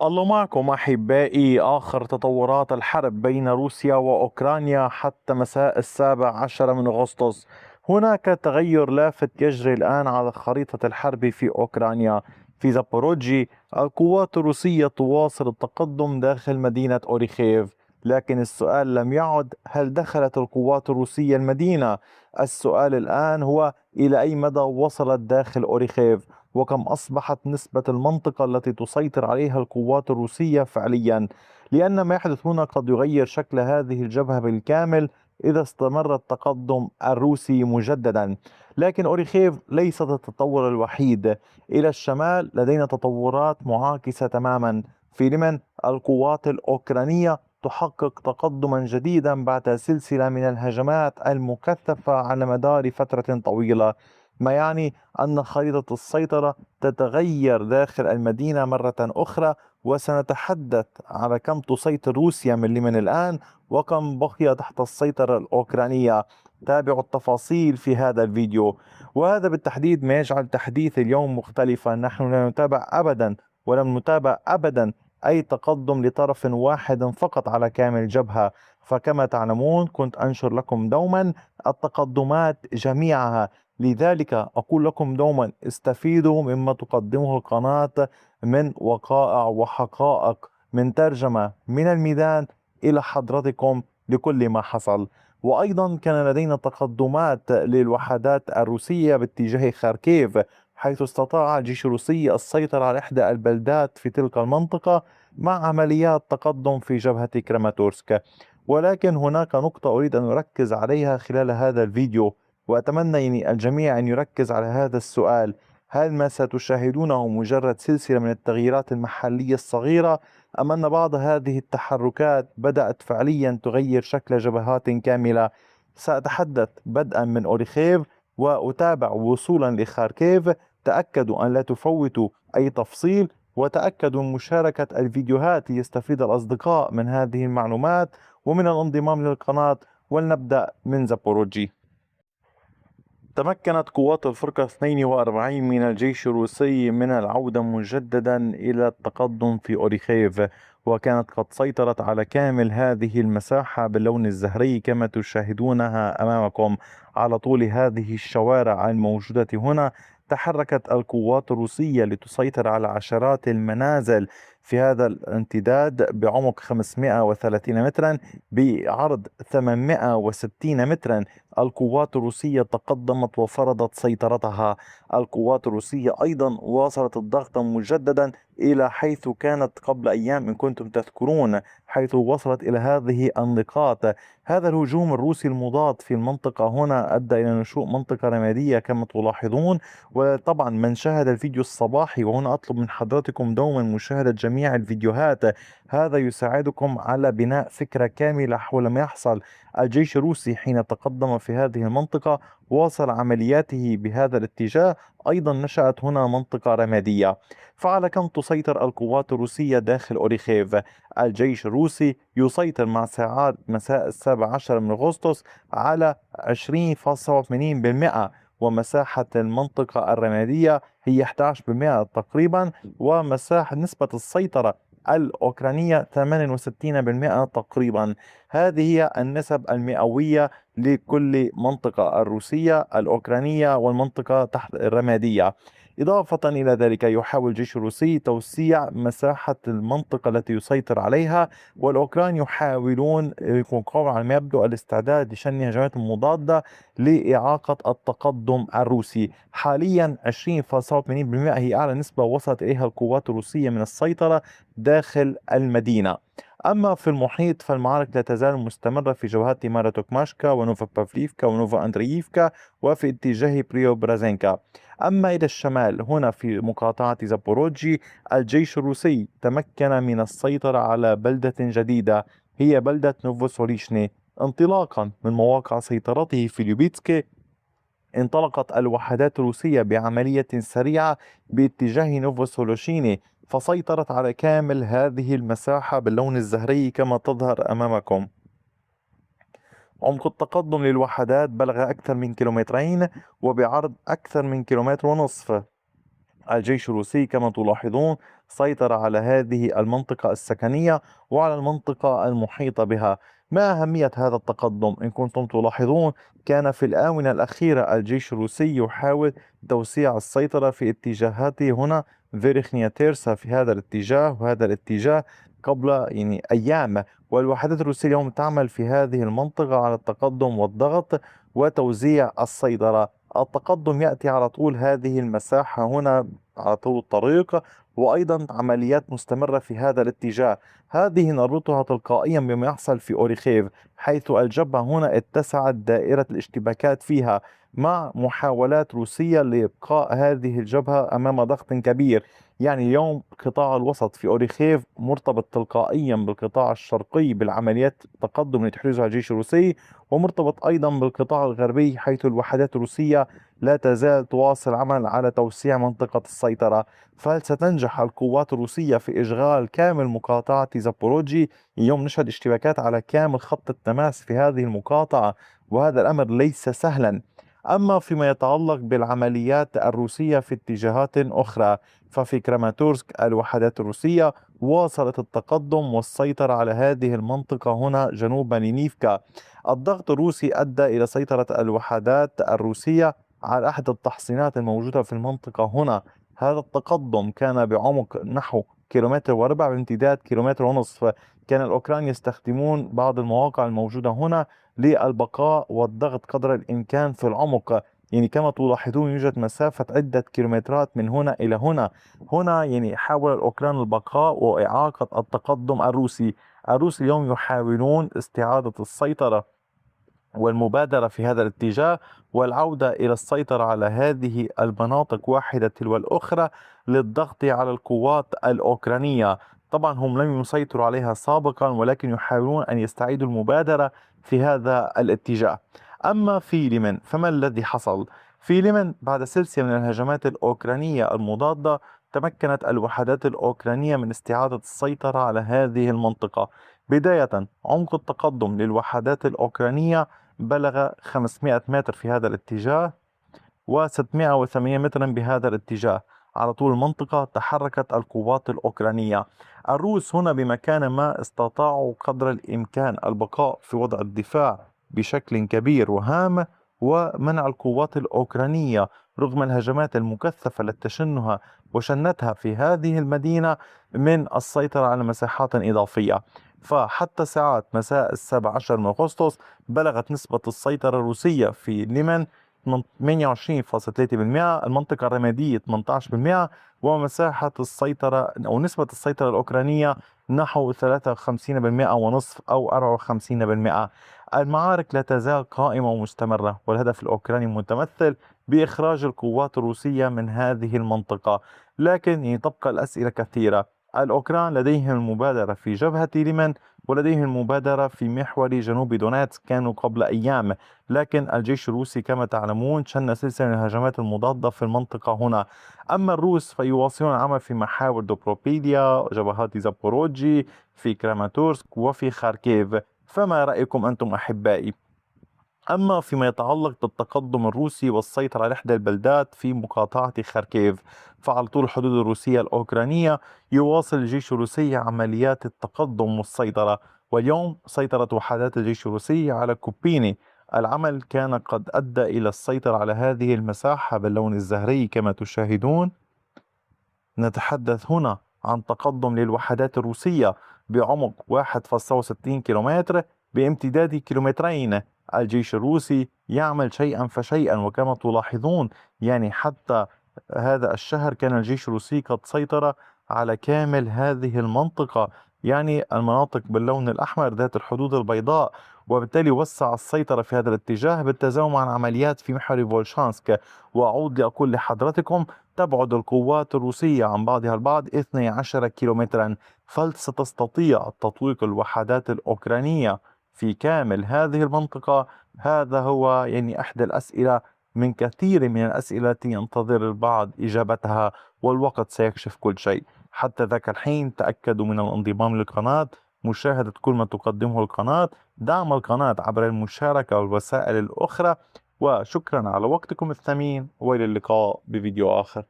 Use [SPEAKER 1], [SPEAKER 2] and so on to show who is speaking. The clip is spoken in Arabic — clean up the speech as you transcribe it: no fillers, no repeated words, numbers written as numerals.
[SPEAKER 1] الله معكم أحبائي. آخر تطورات الحرب بين روسيا وأوكرانيا حتى مساء 17 من أغسطس. هناك تغير لافت يجري الآن على خريطة الحرب في أوكرانيا. في زابوروجي القوات الروسية تواصل التقدم داخل مدينة أوريخيف، لكن السؤال لم يعد هل دخلت القوات الروسية المدينة. السؤال الآن هو إلى أي مدى وصلت داخل أوريخيف، وكم أصبحت نسبة المنطقة التي تسيطر عليها القوات الروسية فعليا، لأن ما يحدث هنا قد يغير شكل هذه الجبهة بالكامل إذا استمر التقدم الروسي مجددا. لكن أوريخيف ليست التطور الوحيد. إلى الشمال لدينا تطورات معاكسة تماما. في اليمن القوات الأوكرانية تحقق تقدما جديدا بعد سلسلة من الهجمات المكثفة على مدار فترة طويلة، ما يعني أن خريطة السيطرة تتغير داخل المدينة مرة أخرى. وسنتحدث على كم تسيطر روسيا من اليمن الآن وكم بقي تحت السيطرة الأوكرانية. تابعوا التفاصيل في هذا الفيديو، وهذا بالتحديد ما يجعل تحديث اليوم مختلفا. نحن لا نتابع أبدا ولم نتابع أبدا أي تقدم لطرف واحد فقط على كامل جبهة. فكما تعلمون كنت أنشر لكم دوما التقدمات جميعها، لذلك أقول لكم دوما استفيدوا مما تقدمه القناة من وقائع وحقائق، من ترجمة من الميدان إلى حضرتكم لكل ما حصل. وأيضا كان لدينا تقدمات للوحدات الروسية باتجاه خاركيف، حيث استطاع الجيش الروسي السيطرة على إحدى البلدات في تلك المنطقة مع عمليات تقدم في جبهة كراماتورسك. ولكن هناك نقطة أريد أن أركز عليها خلال هذا الفيديو، وأتمنى يعني الجميع أن يركز على هذا السؤال: هل ما ستشاهدونه مجرد سلسلة من التغييرات المحلية الصغيرة، أم أن بعض هذه التحركات بدأت فعليا تغير شكل جبهات كاملة؟ سأتحدث بدءا من أوريخيف وأتابع وصولا لخاركيف. تأكدوا أن لا تفوتوا أي تفصيل، وتأكدوا من مشاركة الفيديوهات ليستفيد الأصدقاء من هذه المعلومات ومن الانضمام للقناة. ولنبدأ من زابوروجي. تمكنت قوات الفرقة 42 من الجيش الروسي من العودة مجددا إلى التقدم في أوريخيف، وكانت قد سيطرت على كامل هذه المساحة باللون الزهري كما تشاهدونها أمامكم على طول هذه الشوارع الموجودة هنا. تحركت القوات الروسية لتسيطر على عشرات المنازل في هذا الامتداد بعمق 530 مترا، بعرض 860 مترا. القوات الروسية تقدمت وفرضت سيطرتها. القوات الروسية أيضا واصلت الضغط مجددا إلى حيث كانت قبل أيام إن كنتم تذكرون، حيث وصلت إلى هذه النقاط. هذا الهجوم الروسي المضاد في المنطقة هنا أدى إلى نشوء منطقة رمادية كما تلاحظون. وطبعا من شاهد الفيديو الصباحي، وهنا أطلب من حضراتكم دوما مشاهدة جميع الفيديوهات، هذا يساعدكم على بناء فكرة كاملة حول ما يحصل. الجيش الروسي حين تقدم في هذه المنطقة واصل عملياته بهذا الاتجاه. أيضا نشأت هنا منطقة رمادية. فعلى كم تسيطر القوات الروسية داخل أوريخيف؟ الجيش الروسي يسيطر مع ساعات مساء 17 من أغسطس على 20.80%، ومساحة المنطقة الرمادية هي 11% تقريبا، ومساحة نسبة السيطرة الأوكرانية 68% تقريبا. هذه هي النسب المئوية لكل منطقة الروسية الأوكرانية والمنطقة تحت الرمادية. إضافة إلى ذلك يحاول الجيش الروسي توسيع مساحة المنطقة التي يسيطر عليها، والأوكران يحاولون يقومون على ما يبدو الاستعداد لشن هجمات مضادة لإعاقة التقدم الروسي. حاليا 20.80% هي أعلى نسبة وصلت إليها القوات الروسية من السيطرة داخل المدينة. أما في المحيط فالمعارك لا تزال مستمرة في جبهات مارا توكماشكا ونوفا بافليفكا ونوفا أندرييفكا وفي اتجاه بريو برازينكا. أما إلى الشمال هنا في مقاطعة زابوروجي الجيش الروسي تمكن من السيطرة على بلدة جديدة، هي بلدة نوفوسوريشني. انطلاقا من مواقع سيطرته في ليوبيتسكي انطلقت الوحدات الروسية بعملية سريعة باتجاه نوفوسولوشيني، فسيطرت على كامل هذه المساحة باللون الزهري كما تظهر أمامكم. عمق التقدم للوحدات بلغ أكثر من كيلومترين وبعرض أكثر من كيلومتر ونصف. الجيش الروسي كما تلاحظون سيطرة على هذه المنطقة السكنية وعلى المنطقة المحيطة بها. ما أهمية هذا التقدم؟ إن كنتم تلاحظون، كان في الآونة الأخيرة الجيش الروسي يحاول توسيع السيطرة في اتجاهاته هنا، فيرخنيا تيرسا في هذا الاتجاه وهذا الاتجاه قبل أيام. والوحدات الروسية اليوم تعمل في هذه المنطقة على التقدم والضغط وتوزيع السيطرة. التقدم يأتي على طول هذه المساحة هنا، على طول الطريق، وأيضا عمليات مستمرة في هذا الاتجاه. هذه نربطها تلقائيا بما يحصل في أوريخيف، حيث الجبهة هنا اتسعت دائرة الاشتباكات فيها، مع محاولات روسية لإبقاء هذه الجبهة أمام ضغط كبير. يعني اليوم القطاع الوسط في أوريخيف مرتبط تلقائيا بالقطاع الشرقي بالعمليات التقدم اللي تحرزها الجيش الروسي، ومرتبط أيضا بالقطاع الغربي، حيث الوحدات الروسية لا تزال تواصل عمل على توسيع منطقة السيطرة. فهل ستنجح القوات الروسية في إشغال كامل مقاطعة زابوروجي؟ اليوم نشهد اشتباكات على كامل خط التماس في هذه المقاطعة، وهذا الأمر ليس سهلا. أما فيما يتعلق بالعمليات الروسية في اتجاهات أخرى، ففي كراماتورسك الوحدات الروسية واصلت التقدم والسيطرة على هذه المنطقة هنا جنوب نينيفكا. الضغط الروسي أدى إلى سيطرة الوحدات الروسية على أحد التحصينات الموجودة في المنطقة هنا. هذا التقدم كان بعمق نحو كيلومتر وربع بامتداد كيلومتر ونصف. كان الأوكران يستخدمون بعض المواقع الموجودة هنا للبقاء والضغط قدر الإمكان في العمق. يعني كما تلاحظون يوجد مسافة عدة كيلومترات من هنا إلى هنا. هنا يعني حاول الأوكران البقاء وإعاقة التقدم الروسي. الروس اليوم يحاولون استعادة السيطرة والمبادرة في هذا الاتجاه، والعودة إلى السيطرة على هذه المناطق واحدة تلو الأخرى للضغط على القوات الأوكرانية. طبعا هم لم يسيطروا عليها سابقا، ولكن يحاولون أن يستعيدوا المبادرة في هذا الاتجاه. أما في ليمن فما الذي حصل؟ في ليمن بعد سلسلة من الهجمات الأوكرانية المضادة، تمكنت الوحدات الأوكرانية من استعادة السيطرة على هذه المنطقة. بداية، عمق التقدم للوحدات الأوكرانية بلغ 500 متر في هذا الاتجاه و608 مترا بهذا الاتجاه. على طول المنطقة تحركت القوات الأوكرانية. الروس هنا بمكان ما استطاعوا قدر الإمكان البقاء في وضع الدفاع بشكل كبير وهام، ومنع القوات الأوكرانية رغم الهجمات المكثفة التي تشنها وشنتها في هذه المدينة من السيطرة على مساحات إضافية. فحتى ساعات مساء 17 من أغسطس بلغت نسبة السيطرة الروسية في ليمن 28.3%، المنطقة الرمادية 18%، ومساحة السيطرة أو نسبة السيطرة الأوكرانية نحو 53% ونصف أو 54%. المعارك لا تزال قائمة ومستمرة، والهدف الأوكراني متمثل بإخراج القوات الروسية من هذه المنطقة. لكن تبقى الأسئلة كثيرة. الأوكران لديهم المبادرة في جبهة ليمن، ولديهم المبادرة في محور جنوب دونيتسك كانوا قبل أيام، لكن الجيش الروسي كما تعلمون شن سلسلة من الهجمات المضادة في المنطقة هنا. أما الروس فيواصلون العمل في محاور دوبروبيليا، جبهات زابوروجي، في كراماتورسك وفي خاركيف. فما رأيكم أنتم أحبائي؟ أما فيما يتعلق بالتقدم الروسي والسيطرة على إحدى البلدات في مقاطعة خاركيف، فعلى طول الحدود الروسية الأوكرانية يواصل الجيش الروسي عمليات التقدم والسيطرة. واليوم سيطرت وحدات الجيش الروسي على كوبيني. العمل كان قد أدى إلى السيطرة على هذه المساحة باللون الزهري كما تشاهدون. نتحدث هنا عن تقدم للوحدات الروسية بعمق 1.60 كيلومتر بامتداد كيلومترين. الجيش الروسي يعمل شيئا فشيئا، وكما تلاحظون يعني حتى هذا الشهر كان الجيش الروسي قد سيطر على كامل هذه المنطقة، يعني المناطق باللون الأحمر ذات الحدود البيضاء، وبالتالي وسع السيطرة في هذا الاتجاه بالتزامن مع العمليات في محور فولشانسك. وأعود لأقول لحضرتكم، تبعد القوات الروسية عن بعضها البعض 12 كيلومترا، فستستطيع تطويق الوحدات الأوكرانية في كامل هذه المنطقة؟ هذا هو يعني إحدى الأسئلة من كثير من الأسئلة التي ينتظر البعض إجابتها، والوقت سيكشف كل شيء. حتى ذاك الحين تأكدوا من الانضمام للقناة، مشاهدة كل ما تقدمه القناة، دعم القناة عبر المشاركة والوسائل الأخرى. وشكرا على وقتكم الثمين، وإلى اللقاء بفيديو آخر.